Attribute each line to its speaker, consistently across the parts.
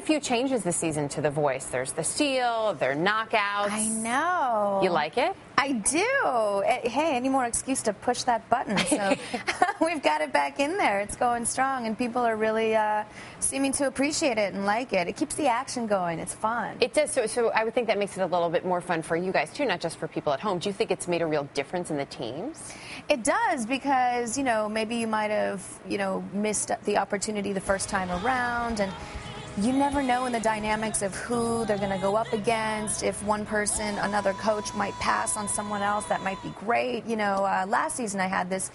Speaker 1: a few changes this season to The Voice. There's the Steal, there are knockouts.
Speaker 2: I know.
Speaker 1: You like it?
Speaker 2: I do. Hey, any more excuse to push that button? So we've got it back in there. It's going strong, and people are really seeming to appreciate it and like it. It keeps the action going. It's fun.
Speaker 1: It does. So I would think that makes it a little bit more fun for you guys, too, not just for people at home. Do you think it's made a real difference in the teams?
Speaker 2: It does, because, you know, maybe you might have, you know, missed the opportunity the first time around, and you never know in the dynamics of who they're going to go up against. If one person, another coach, might pass on someone else, that might be great. You know, last season I had this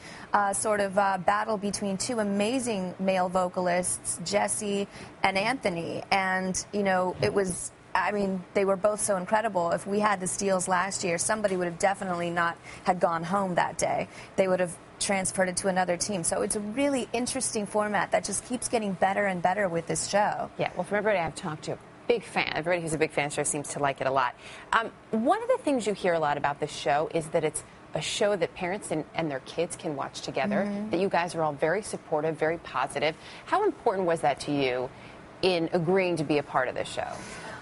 Speaker 2: sort of battle between two amazing male vocalists, Jesse and Anthony. And, you know, it was, I mean, they were both so incredible. If we had the Steals last year, somebody would have definitely not had gone home that day. They would have transferred it to another team. So it's a really interesting format that just keeps getting better and better with this show.
Speaker 1: Yeah, well, from everybody I've talked to, big fan. Everybody who's a big fan of the show seems to like it a lot. One of the things you hear a lot about this show is that it's a show that parents and their kids can watch together, that you guys are all very supportive, very positive. How important was that to you in agreeing to be a part of this show?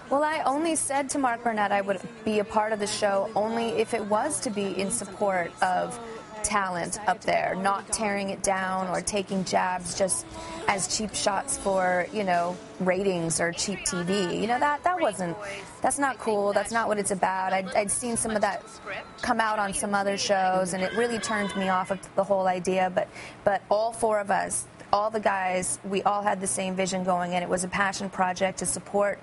Speaker 2: Well, I only said to Mark Burnett I would be a part of the show only if it was to be in support of talent up there, not tearing it down or taking jabs just as cheap shots for, you know, ratings or cheap TV. You know, that's not cool. That's not what it's about. I'd seen some of that come out on some other shows, and it really turned me off of the whole idea. But all four of us, all the guys, we all had the same vision going in. It was a passion project to support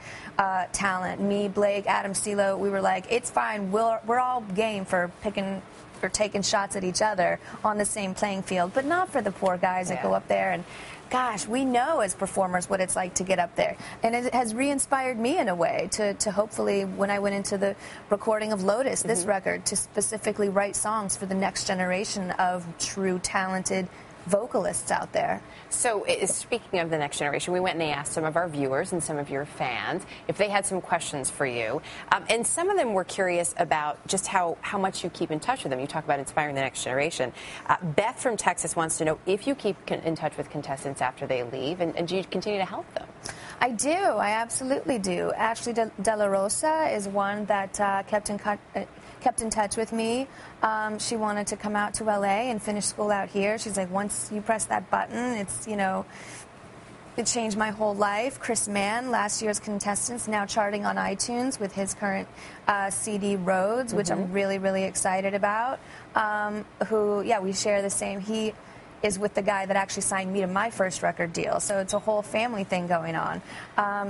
Speaker 2: talent. Me, Blake, Adam Silo, we were like, it's fine. We're all game for taking shots at each other on the same playing field, but not for the poor guys that go up there. And gosh, we know as performers what it's like to get up there. And it has re-inspired me in a way to hopefully, when I went into the recording of Lotus, this record, to specifically write songs for the next generation of true talented vocalists out there.
Speaker 1: So speaking of the next generation, we went and asked some of our viewers and some of your fans if they had some questions for you. And some of them were curious about just how much you keep in touch with them. You talk about inspiring the next generation. Beth from Texas wants to know if you keep in touch with contestants after they leave, and do you continue to help them?
Speaker 2: I do. I absolutely do. Ashley De La Rosa is one that kept in touch with me. She wanted to come out to LA and finish school out here. She's like, once you press that button, it's, you know, it changed my whole life. Chris Mann, last year's contestant, now charting on iTunes with his current CD Roads, which I'm really, really excited about. Who, yeah, we share the same. He is with the guy that actually signed me to my first record deal. So it's a whole family thing going on.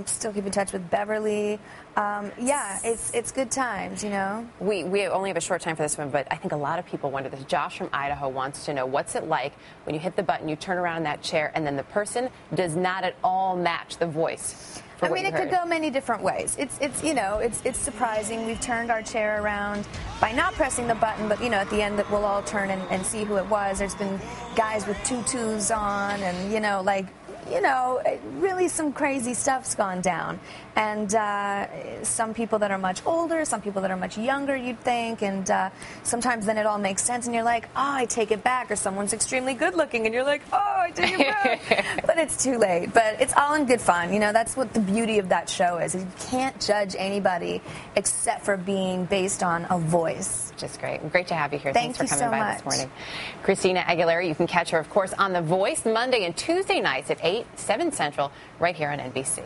Speaker 2: Still keep in touch with Beverly. Yeah, it's good times, you know.
Speaker 1: We only have a short time for this one, but I think a lot of people wonder this. Josh from Idaho wants to know, what's it like when you hit the button, you turn around in that chair, and then the person does not at all match the voice?
Speaker 2: I mean, it could go many different ways. It's you know, it's surprising. We've turned our chair around by not pressing the button, but, you know, at the end that we'll all turn and see who it was. There's been guys with tutus on, and, you know, like, you know, really some crazy stuff's gone down. And some people that are much older, some people that are much younger, you'd think, and sometimes then it all makes sense, and you're like, oh, I take it back. Or someone's extremely good looking, and you're like, oh, I take it back. But it's too late. But it's all in good fun. You know, that's what the beauty of that show is. You can't judge anybody except for being based on a voice.
Speaker 1: Just great. Great to have you here.
Speaker 2: Thanks
Speaker 1: for coming
Speaker 2: so
Speaker 1: by
Speaker 2: much.
Speaker 1: This morning. Christina Aguilera, you can catch her, of course, on The Voice Monday and Tuesday nights at 8, 7 Central, right here on NBC.